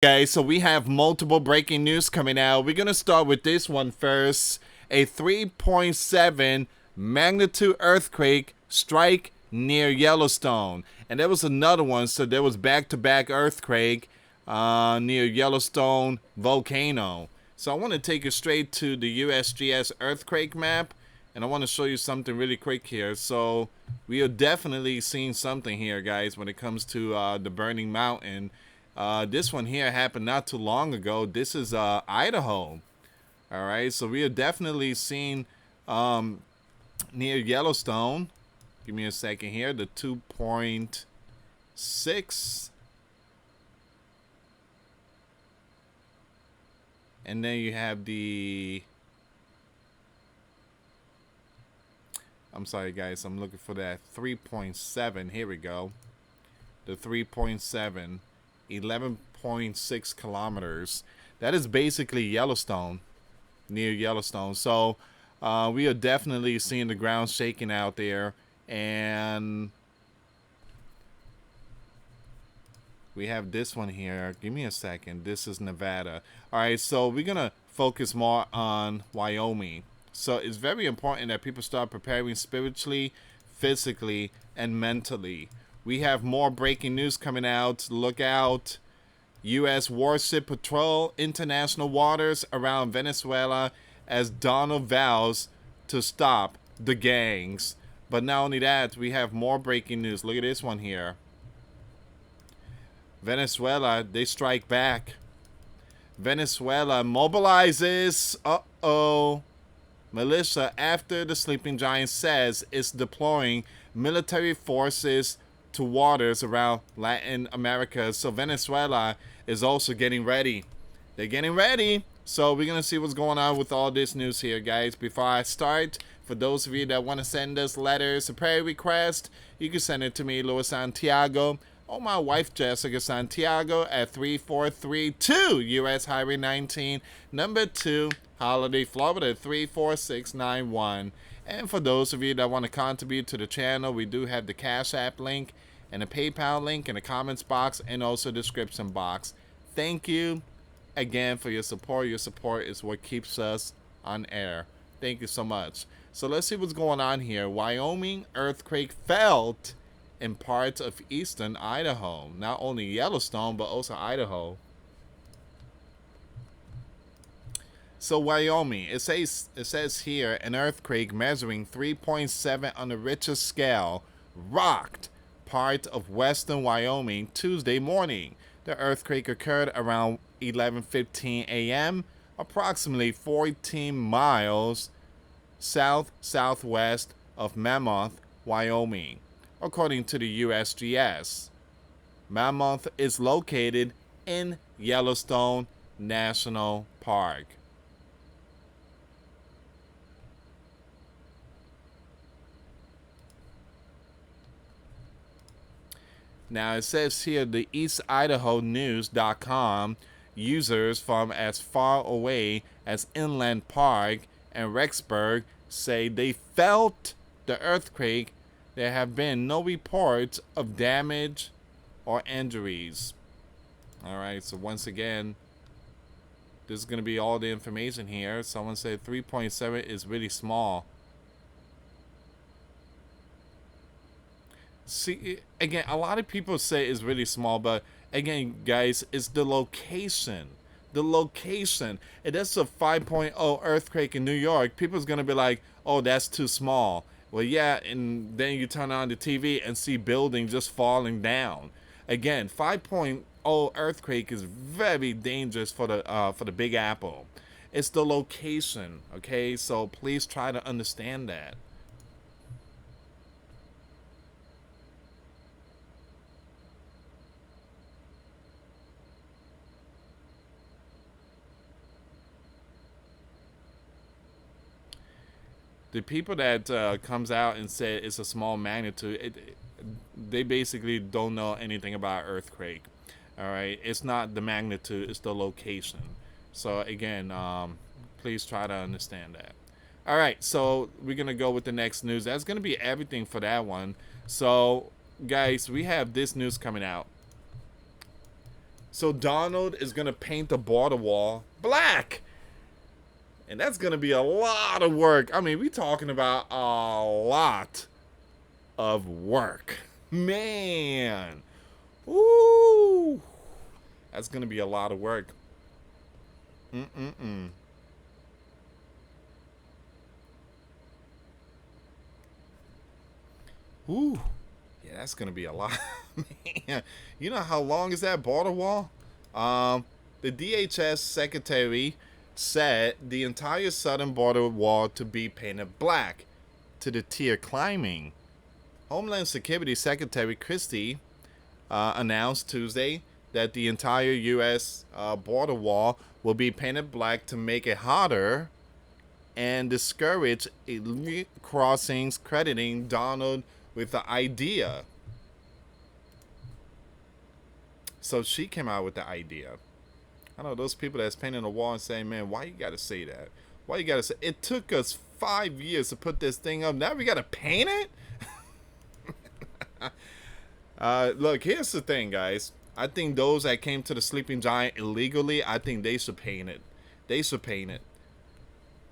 Guys, so we have multiple breaking news coming out. We're gonna start with this one first. A 3.7 magnitude earthquake strike near Yellowstone, and there was another one. So there was back-to-back earthquake near Yellowstone volcano. So I want to take you straight to the USGS earthquake map, and I want to show you something really quick here. So we are definitely seeing something here, guys, when it comes to the burning mountain. This one here happened not too long ago. This is Idaho. All right, so we are definitely seeing near Yellowstone. Give me a second here. The 2.6. And then you have the... I'm sorry, guys. I'm looking for that 3.7. Here we go. The 3.7. 11.6 kilometers. That is basically Yellowstone, near Yellowstone. So we are definitely seeing the ground shaking out there, and we have this one here. Give me a second. This is Nevada. All right, so we're gonna focus more on Wyoming. So it's very important that people start preparing spiritually, physically, and mentally. We have more breaking news coming out. Look out. U.S. Warship patrol international waters around Venezuela as Donald vows to stop the gangs. But not only that, we have more breaking news. Look at this one here. Venezuela, they strike back. Venezuela mobilizes. Uh-oh. Militia, after the sleeping giant says it's deploying military forces to waters around Latin America. So Venezuela is also getting ready. They're getting ready. So we're going to see what's going on with all this news here, guys. Before I start, for those of you that want to send us letters, a prayer request, you can send it to me, US Santiago, or my wife, Jessica Santiago, at 3432 US Highway 19, number 2, Holiday, Florida, 34691. And for those of you that want to contribute to the channel, we do have the Cash App link and a PayPal link in the comments box and also description box. Thank you again for your support. Your support is what keeps us on air. Thank you so much. So let's see what's going on here. Wyoming earthquake felt in parts of eastern Idaho. Not only Yellowstone, but also Idaho. So Wyoming, it says here, an earthquake measuring 3.7 on the Richter scale rocked part of western Wyoming Tuesday morning. The earthquake occurred around 11:15 a.m., approximately 14 miles south-southwest of Mammoth, Wyoming, according to the USGS. Mammoth is located in Yellowstone National Park. Now it says here the EastIdahoNews.com users from as far away as Inland Park and Rexburg say they felt the earthquake. There have been no reports of damage or injuries. Alright, so once again, this is going to be all the information here. Someone said 3.7 is really small. See, again, a lot of people say it's really small, but again, guys, it's the location. The location. If that's a 5.0 earthquake in New York, people's going to be like, oh, that's too small. Well, yeah, and then you turn on the TV and see buildings just falling down. Again, 5.0 earthquake is very dangerous for the Big Apple. It's the location, okay? So please try to understand that. The people that comes out and say it's a small magnitude, they basically don't know anything about earthquake. All right, it's not the magnitude, it's the location. So again, please try to understand that. All right, so we're gonna go with the next news. That's gonna be everything for that one. So guys, we have this news coming out. So Donald is going to paint the border wall black. And that's going to be a lot of work. I mean, we're talking about a lot of work. Man. Ooh. That's going to be a lot of work. Mm-mm-mm. Ooh. Yeah, that's going to be a lot. Man. You know how long is that border wall? The DHS secretary said the entire southern border wall to be painted black to the tier climbing. Homeland Security Secretary Christie announced Tuesday that the entire U.S. Border wall will be painted black to make it hotter and discourage illegal crossings, crediting Donald with the idea. So she came out with the idea. I know those people that's painting the wall and saying, man, why you got to say that? Why you got to say it? Took us 5 years to put this thing up. Now we got to paint it? Look, here's the thing, guys. I think those that came to the Sleeping Giant illegally, I think they should paint it. They should paint it.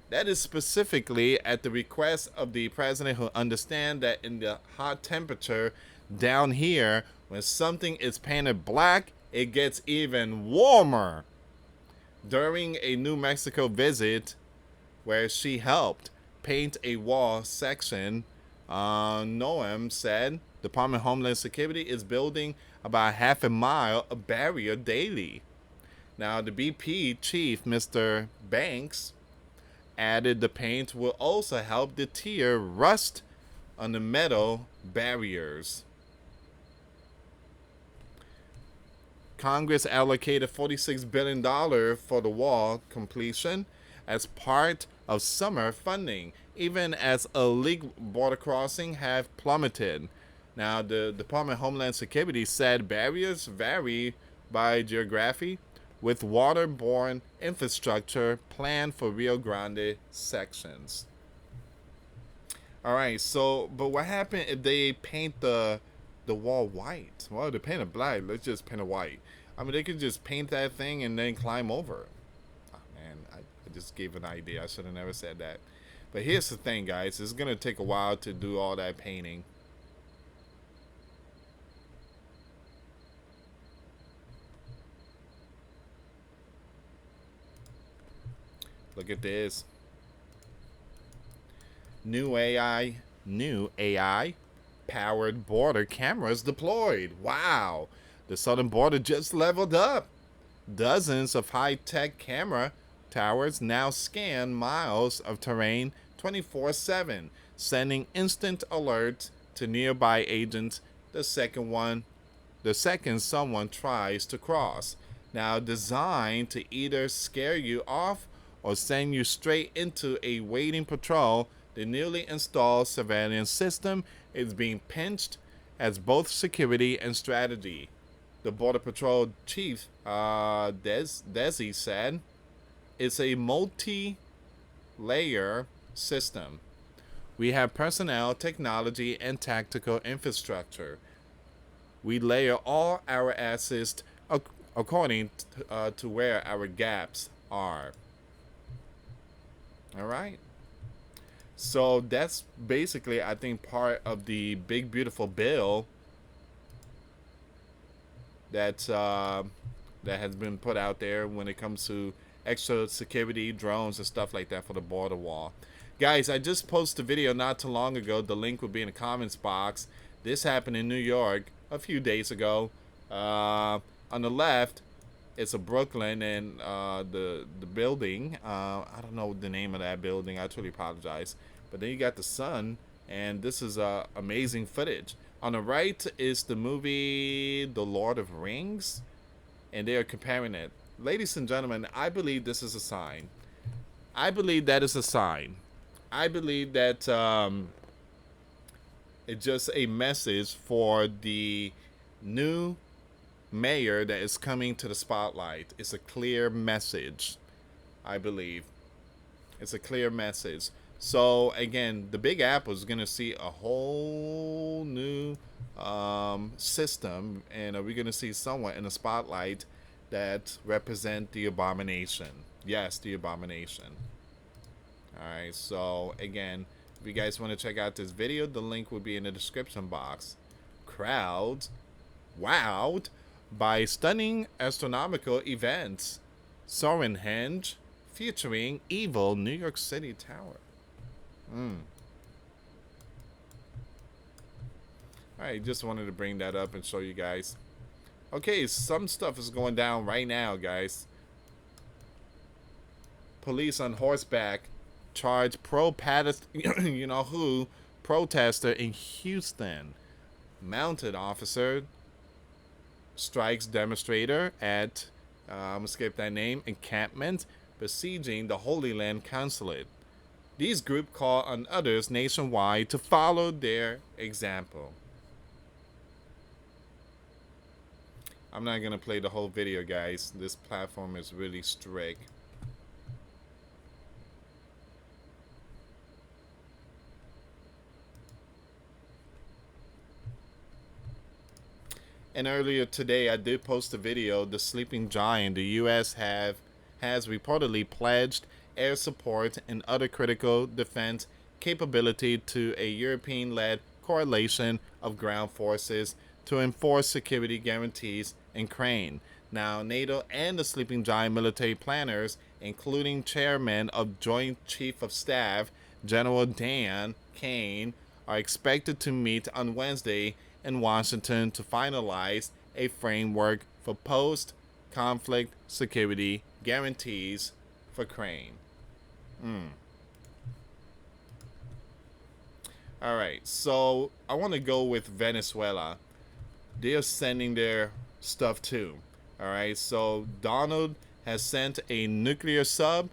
That is specifically at the request of the president, who understand that in the hot temperature down here, when something is painted black, it gets even warmer. During a New Mexico visit where she helped paint a wall section, Noam said Department of Homeland Security is building about half a mile of barrier daily. Now, the BP chief, Mr. Banks, added the paint will also help deter rust on the metal barriers. Congress allocated $46 billion for the wall completion as part of summer funding, even as illegal border crossing have plummeted. Now, the Department of Homeland Security said barriers vary by geography, with waterborne infrastructure planned for Rio Grande sections. All right, so, but what happened if they paint the wall white? Well, they paint it black. Let's just paint it white. I mean, they could just paint that thing and then climb over. Oh, man, I just gave an idea. I should have never said that. But here's the thing, guys. It's going to take a while to do all that painting. Look at this. New AI powered border cameras deployed. Wow. The southern border just leveled up. Dozens of high-tech camera towers now scan miles of terrain 24/7, sending instant alerts to nearby agents the second someone tries to cross. Now designed to either scare you off or send you straight into a waiting patrol, the newly installed surveillance system is being pinched as both security and strategy. The Border Patrol Chief, Desi, said it's a multi-layer system. We have personnel, technology, and tactical infrastructure. We layer all our assets according to where our gaps are. All right. So that's basically, I think, part of the big, beautiful bill that has been put out there when it comes to extra security, drones, and stuff like that for the border wall. Guys, I just posted a video not too long ago. The link will be in the comments box. This happened in New York a few days ago. On the left, it's a Brooklyn, and the building, I don't know the name of that building. I truly apologize. But then you got the sun, and this is amazing footage. On the right is the movie The Lord of Rings, and they are comparing it. Ladies and gentlemen, I believe this is a sign. I believe that is a sign. I believe that it's just a message for the new mayor that is coming to the spotlight. It's a clear message, I believe. It's a clear message. So again, the Big Apple is going to see a whole new system, and we're going to see someone in the spotlight that represent the abomination. Yes, the abomination. Alright, so again, if you guys want to check out this video, the link will be in the description box. Crowds wowed by stunning astronomical events. Stonehenge featuring evil New York City tower. Alright, just wanted to bring that up and show you guys. Okay, some stuff is going down right now, guys. Police on horseback charge you know who, protester in Houston. Mounted officer strikes demonstrator at, I'm gonna skip that name, encampment besieging the Holy Land consulate. These groups call on others nationwide to follow their example. I'm not gonna play the whole video, guys. This platform is really strict. And earlier today, I did post a video. The sleeping giant, the U.S. has reportedly pledged air support and other critical defense capability to a European-led coalition of ground forces to enforce security guarantees in Ukraine. Now, NATO and the sleeping giant military planners, including Chairman of Joint Chief of Staff General Dan Kane, are expected to meet on Wednesday in Washington to finalize a framework for post-conflict security guarantees for Ukraine. Alright, so I want to go with Venezuela. They're sending their stuff too. Alright, so Donald has sent a nuclear sub.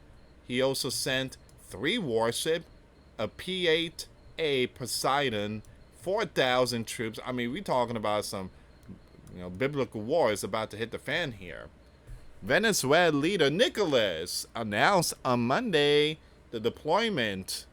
He also sent 3 warships, a P-8A Poseidon, 4,000 troops. I mean, we're talking about some, biblical war is about to hit the fan here. Venezuelan leader Nicolas announced on Monday the deployment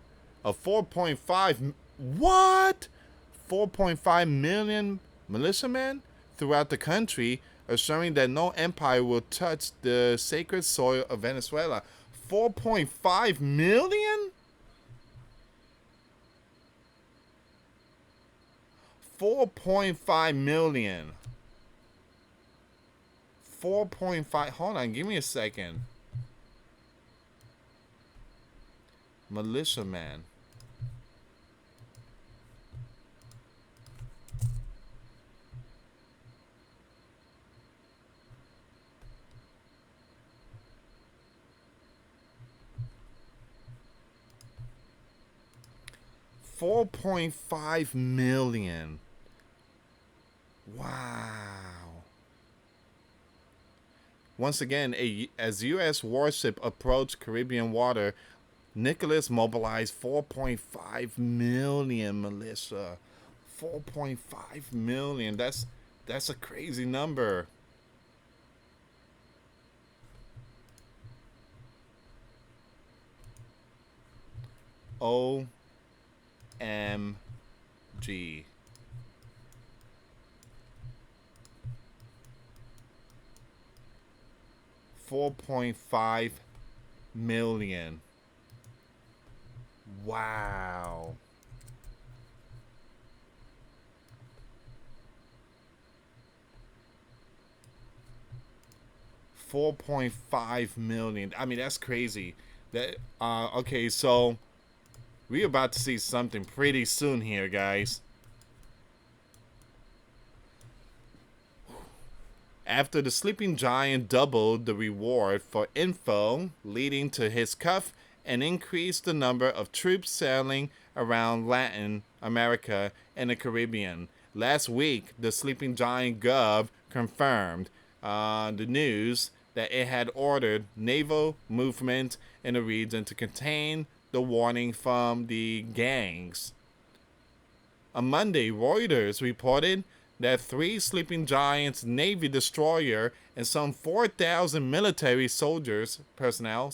of 4.5 million militiamen throughout the country, assuring that no empire will touch the sacred soil of Venezuela. 4.5 million? 4.5 million. 4.5. Hold on, give me a second. Militiaman. $4.5 million. Wow. Once again, as U.S. warship approached Caribbean water, Nicholas mobilized 4.5 million militia. 4.5 million. That's a crazy number. OMG. $4.5 million. Wow. $4.5 million. I mean, that's crazy. That okay, so we're about to see something pretty soon here, guys. After the sleeping giant doubled the reward for info, leading to his cuff and increased the number of troops sailing around Latin America and the Caribbean. Last week, the sleeping giant Gov confirmed the news that it had ordered naval movement in the region to contain the warning from the gangs. On Monday, Reuters reported that 3 sleeping giants Navy destroyer and some 4,000 military personnel,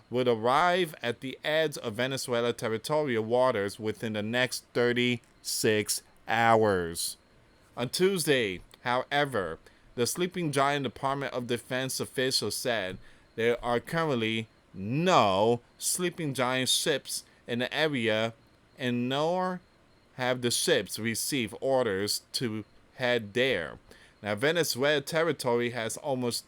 would arrive at the edge of Venezuela territorial waters within the next 36 hours. On Tuesday, however, The Sleeping Giant Department of Defense officials said there are currently no Sleeping Giant ships in the area, and nor have the ships received orders to head there. Now, Venezuela territory has almost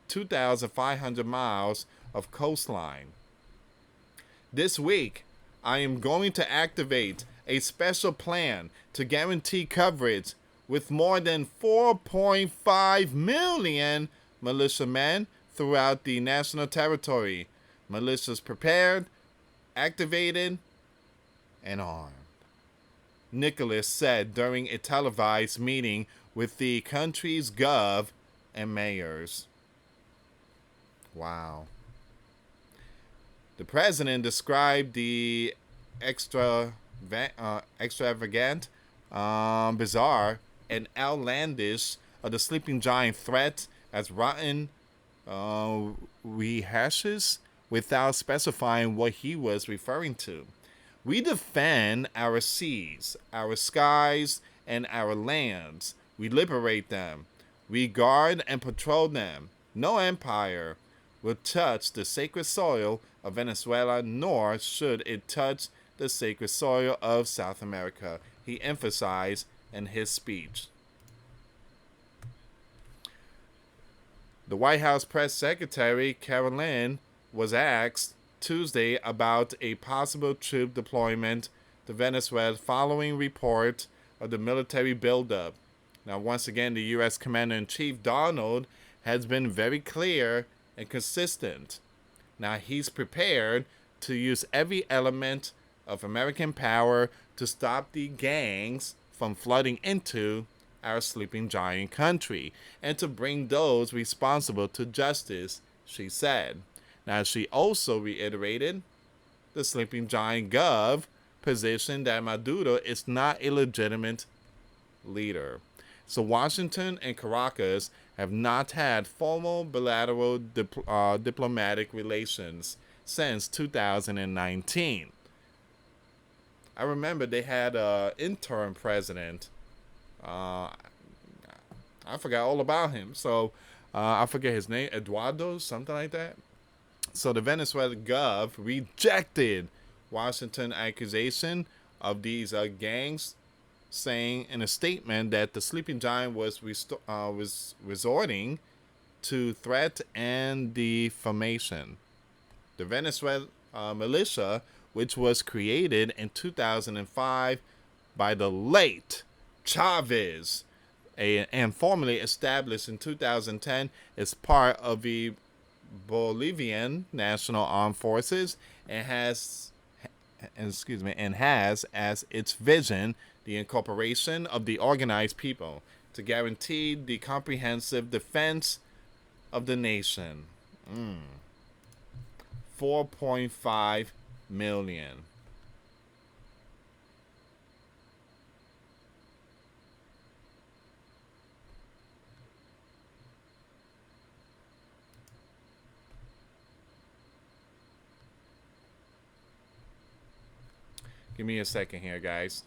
2,500 miles of coastline. This week, I am going to activate a special plan to guarantee coverage with more than 4.5 million militiamen throughout the national territory. Militias prepared, activated, and armed, Nicholas said during a televised meeting with the country's gov and mayors. Wow. The president described the extravagant, bizarre, and outlandish of the Sleeping Giant threat as rotten rehashes without specifying what he was referring to. We defend our seas, our skies, and our lands. We liberate them. We guard and patrol them. No empire will touch the sacred soil of Venezuela, nor should it touch the sacred soil of South America, he emphasized in his speech. The White House press secretary, Caroline, was asked Tuesday about a possible troop deployment to Venezuela following report of the military buildup. Now, once again, the U.S. Commander-in-Chief Donald has been very clear and consistent. Now, he's prepared to use every element of American power to stop the gangs from flooding into our sleeping giant country and to bring those responsible to justice, she said. Now, she also reiterated the sleeping giant gov position that Maduro is not a legitimate leader. So Washington and Caracas have not had formal bilateral diplomatic relations since 2019. I remember they had an interim president. I forgot all about him. So I forget his name, Eduardo, something like that. So the Venezuelan gov rejected Washington accusation of these gangs, saying in a statement that the sleeping giant was resorting to threat and defamation. The Venezuelan militia, which was created in 2005 by the late Chavez and formally established in 2010, is part of the Bolivian National Armed Forces and has as its vision the incorporation of the organized people to guarantee the comprehensive defense of the nation. 4.5 million. Give me a second here, guys.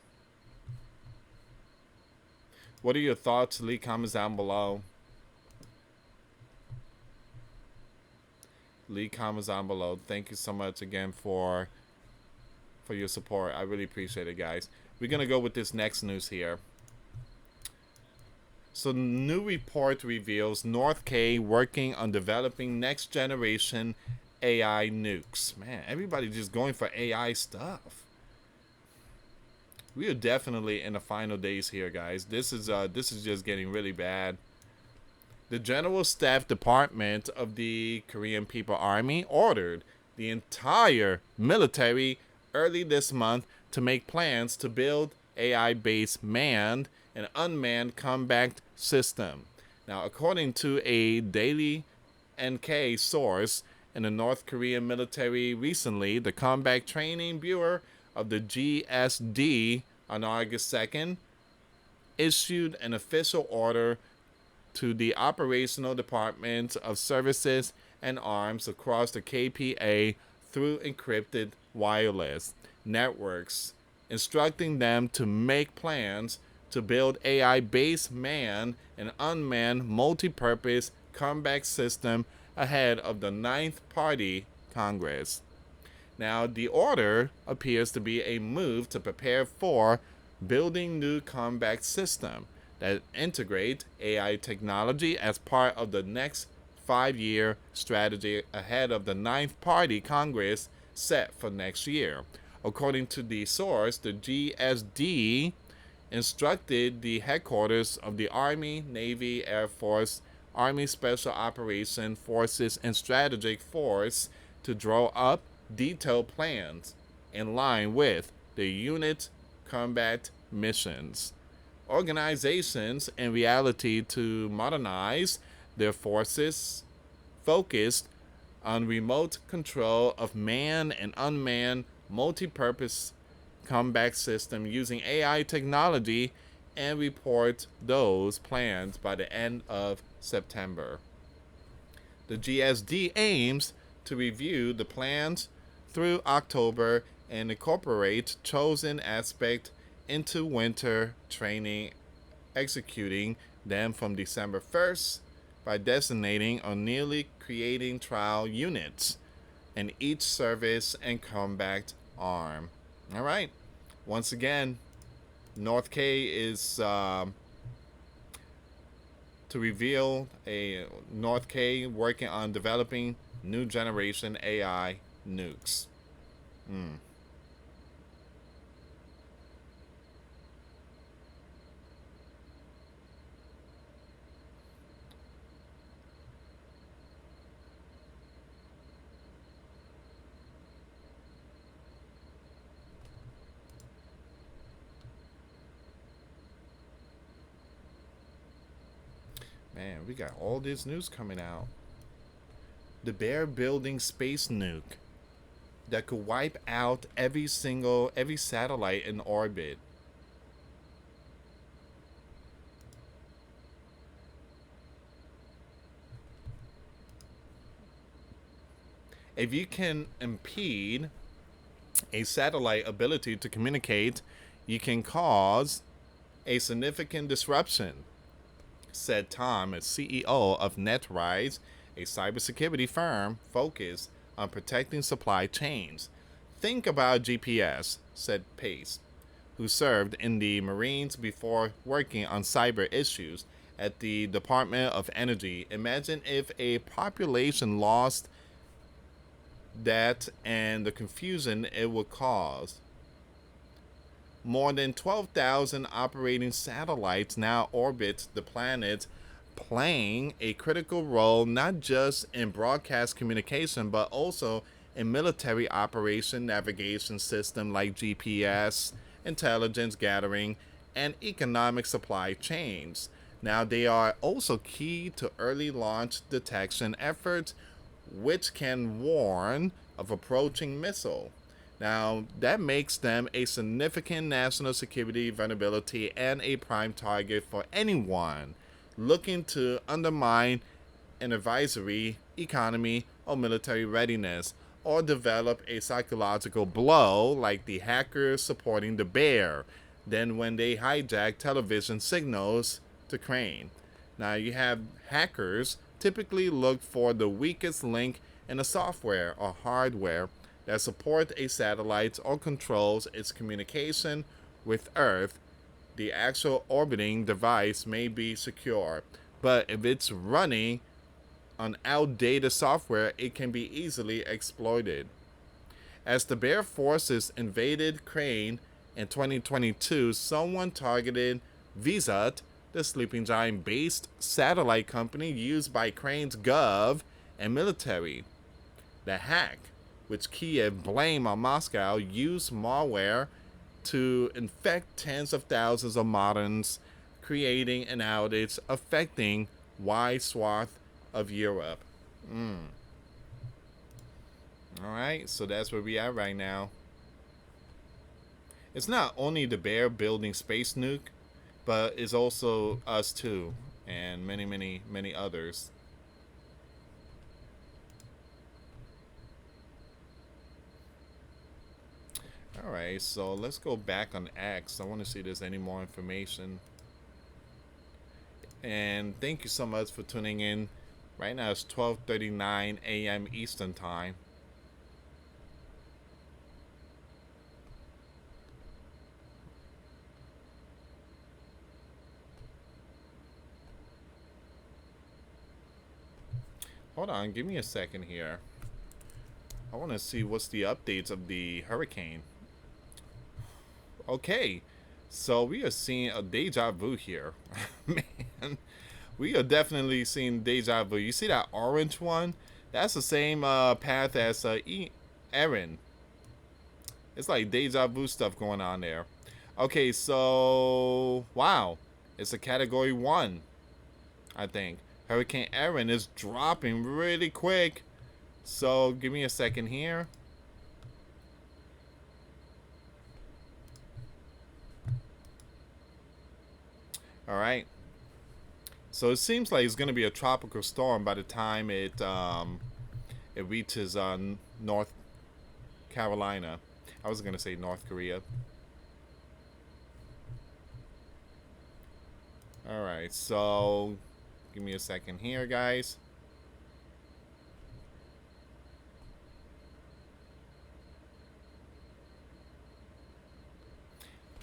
What are your thoughts? Leave comments down below. Leave comments down below. Thank you so much again for your support. I really appreciate it, guys. We're going to go with this next news here. So, new report reveals North Korea working on developing next generation AI nukes. Man, everybody just going for AI stuff. We are definitely in the final days here, guys. This is just getting really bad. The General Staff Department of the Korean People Army ordered the entire military early this month to make plans to build AI-based manned and unmanned combat system. Now, according to a Daily NK source in the North Korean military recently, the Combat Training Bureau of the GSD on August 2nd issued an official order to the operational departments of services and arms across the KPA through encrypted wireless networks, instructing them to make plans to build AI-based manned and unmanned multi-purpose combat system ahead of the Ninth Party Congress. Now, the order appears to be a move to prepare for building new combat system that integrate AI technology as part of the next 5-year strategy ahead of the Ninth Party Congress set for next year. According to the source, the GSD instructed the headquarters of the Army, Navy, Air Force, Army Special Operation Forces, and Strategic Force to draw up detailed plans in line with the unit's combat missions. Organizations in reality to modernize their forces focused on remote control of manned and unmanned multi-purpose combat system using AI technology and report those plans by the end of September. The GSD aims to review the plans through October and incorporate chosen aspects into winter training, executing them from December 1st by designating or nearly creating trial units in each service and combat arm. All right. Once again, North K is to reveal a North K working on developing new generation AI nukes. Man, we got all this news coming out. The Bear building space nuke that could wipe out every satellite in orbit. If you can impede a satellite ability to communicate, you can cause a significant disruption, said Tom, as CEO of NetRise, a cybersecurity firm focused on protecting supply chains. Think about GPS, said Pace, who served in the Marines before working on cyber issues at the Department of Energy. Imagine if a population lost that and the confusion it would cause. More than 12,000 operating satellites now orbit the planet, playing a critical role not just in broadcast communication but also in military operation navigation system like GPS, intelligence gathering, and economic supply chains. Now, they are also key to early launch detection efforts, which can warn of approaching missile. Now, that makes them a significant national security vulnerability and a prime target for anyone looking to undermine an advisory economy or military readiness, or develop a psychological blow like the hackers supporting the Bear, then when they hijack television signals to Crane. Now, you have hackers typically look for the weakest link in the software or hardware that support a satellite or controls its communication with Earth. The actual orbiting device may be secure, but if it's running on outdated software, it can be easily exploited. As the Bear forces invaded Crane in 2022, someone targeted Visat, the sleeping giant-based satellite company used by Crane's Gov and military. The hack, which Kiev blamed on Moscow, used malware to infect tens of thousands of moderns, creating an outage affecting wide swath of Europe. Alright, so that's where we are right now. It's not only the Bear building space nuke, but it's also us too, and many, many, many others. Alright, so let's go back on X. I want to see if there's any more information. And thank you so much for tuning in. Right now it's 12:39 a.m. Eastern Time. Hold on, give me a second here. I want to see what's the updates of the hurricane. Okay, so we are seeing a deja vu here. Man, we are definitely seeing deja vu. You see that orange one? That's the same path as Erin. It's like deja vu stuff going on there. Okay, so wow, it's a category 1, I think. Hurricane Erin is dropping really quick. So give me a second here. All right. So it seems like it's going to be a tropical storm by the time it reaches North Carolina. I was going to say North Korea. All right. So give me a second here, guys.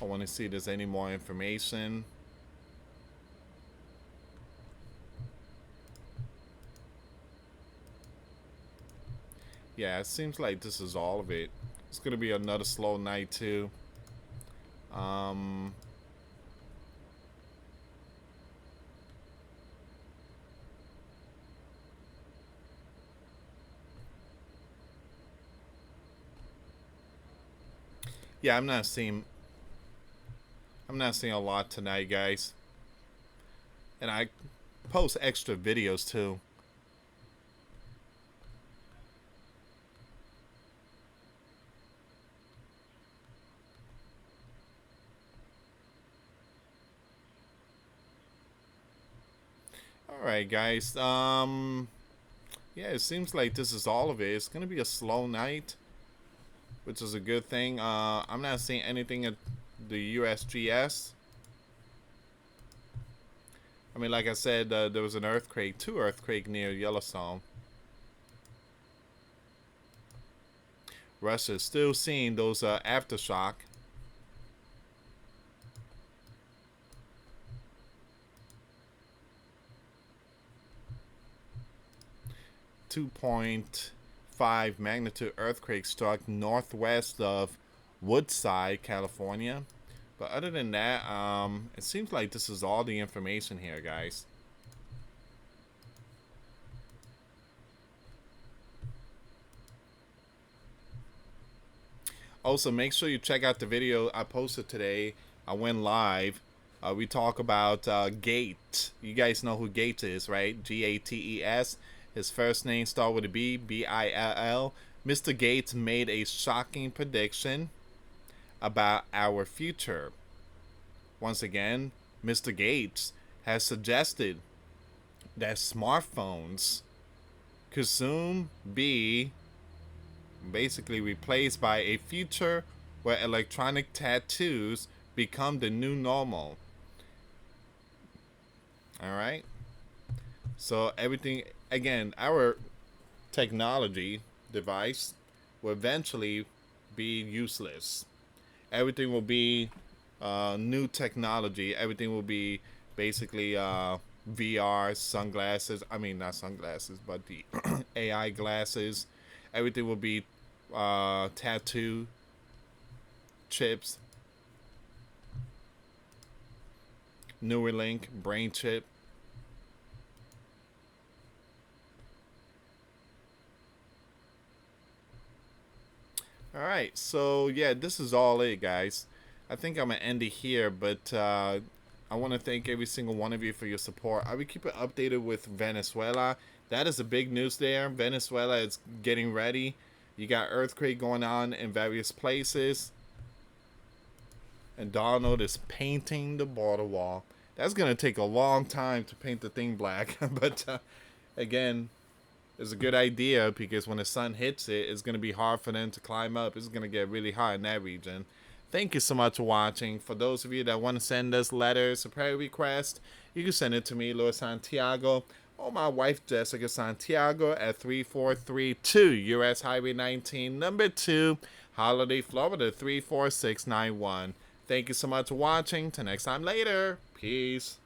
I want to see if there's any more information. Yeah, it seems like this is all of it. It's going to be another slow night, too. Yeah, I'm not seeing a lot tonight, guys. And I post extra videos, too. Alright, guys. Yeah, it seems like this is all of it. It's gonna be a slow night, which is a good thing. I'm not seeing anything at the USGS. I mean, like I said, there was an earthquake, 2 earthquakes near Yellowstone. Russia is still seeing those aftershock. .5 magnitude earthquake struck northwest of Woodside, California. But other than that, it seems like this is all the information here, guys. Also, make sure you check out the video I posted today. I went live. We talk about Gates. You guys know who Gates is, right? Gates. His first name starts with a B, B-I-L-L. Mr. Gates made a shocking prediction about our future. Once again, Mr. Gates has suggested that smartphones could soon be basically replaced by a future where electronic tattoos become the new normal. Alright? So everything, again, our technology device will eventually be useless. Everything will be new technology. Everything will be basically VR, sunglasses. I mean, not sunglasses, but the AI glasses. Everything will be tattoo chips, Neuralink, brain chip. Alright, so yeah, this is all it, guys. I think I'm going to end it here, but I want to thank every single one of you for your support. I will keep it updated with Venezuela. That is the big news there. Venezuela is getting ready. You got earthquake going on in various places. And Donald is painting the border wall. That's going to take a long time to paint the thing black. But again, is a good idea because when the sun hits it, it's going to be hard for them to climb up. It's going to get really hot in that region. Thank you so much for watching. For those of you that want to send us letters or prayer requests, you can send it to me, Louis Santiago, or my wife, Jessica Santiago, at 3432 US Highway 19, number 2, Holiday, Florida, 34691. Thank you so much for watching. Till next time later. Peace.